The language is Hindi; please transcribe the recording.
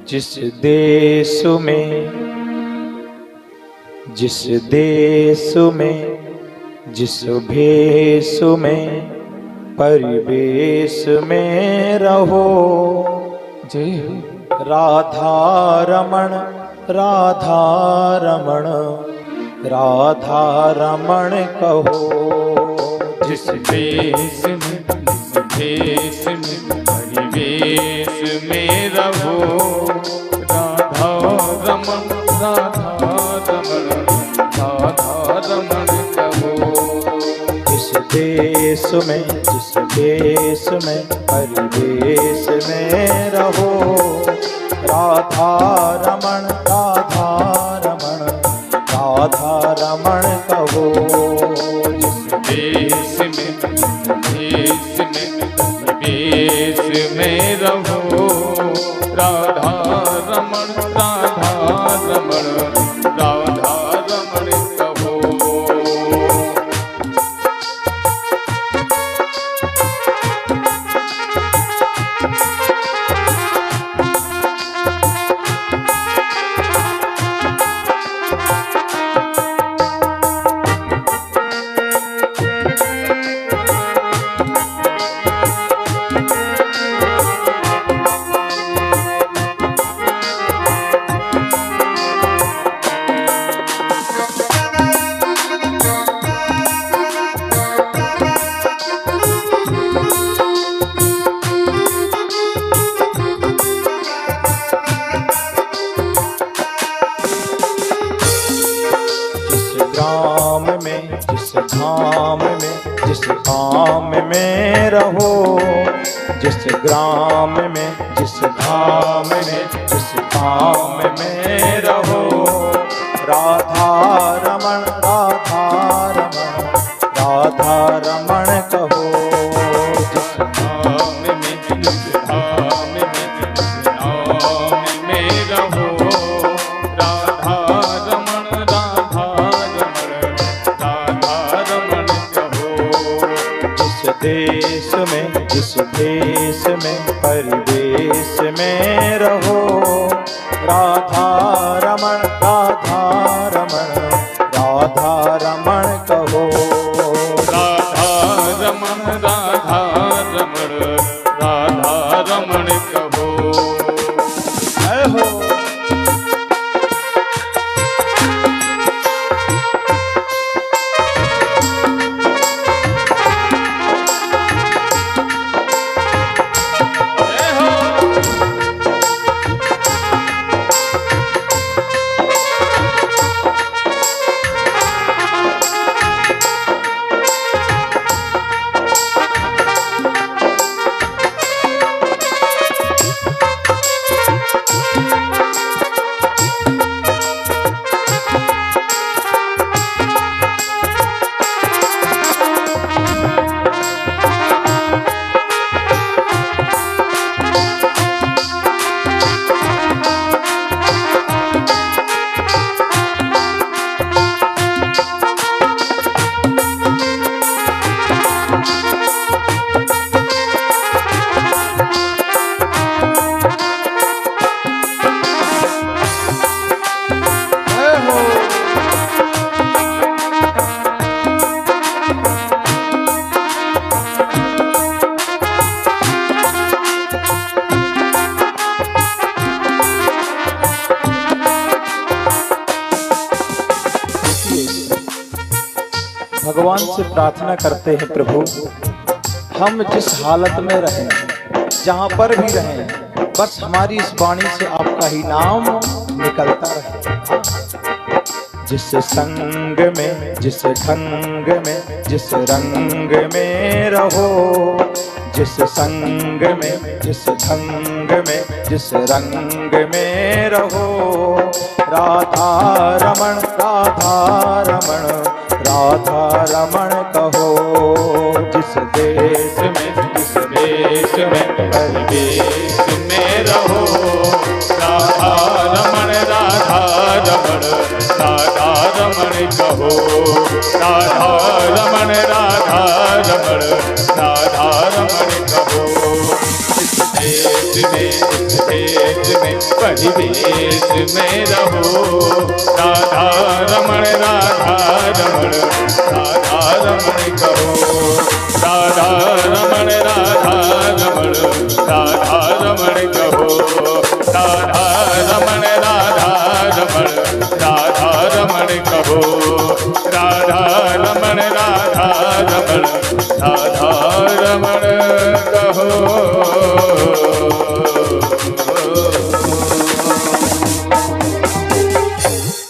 जिस देश में जिस भेष में परिवेश में रहो, जय राधा रमण राधा रमण राधा रमण कहो। जिस देश में परिवेश में रहो, राधा रमण राधा रमण राधा रमण कहो। जिस देश में परिवेश में रहो, राधा रमण राधा रमण राधा रमण कहो। जिस देश में रहो, राधा रमण राधा रमण राधा रमण कहो। जिस धाम में रहो, जिस ग्राम में जिस धाम में रहो, राधा रमण राधा रमण राधा रमण कहो। जिस धाम में रहो, राधा रमण राधा रमण राधा रमण कहो। जिस देश में परिवेश में रहो, राधा रमण राधा रमण राधा रमण कहो। राधा रमण राधा रमण राधा रमण कहो। जय हो। भगवान से प्रार्थना करते हैं, प्रभु हम जिस हालत में रहें, जहाँ पर भी रहें, बस हमारी इस वाणी से आपका ही नाम निकलता रहे। जिस संग में जिस ढंग में जिस रंग में रहो, जिस संग में जिस ढंग में जिस रंग में रहो, राधा रमण राधा रमण राधा रमण कहो। जिस देश में परिवेश में रहो, राधा रमण राधा रमण राधा रमण कहो। राधा रमण राधा रमण राधा रमण कहो। जिस देश में अपने परिवेश में रहो। राधा रमण राधा रमण राधा रमण कहो। राधा रमण राधा रमण राधा रमण कहो। राधा रमण राधा रमण राधा रमण कहो। राधा रमण राधा रमण राधा रमण कहो।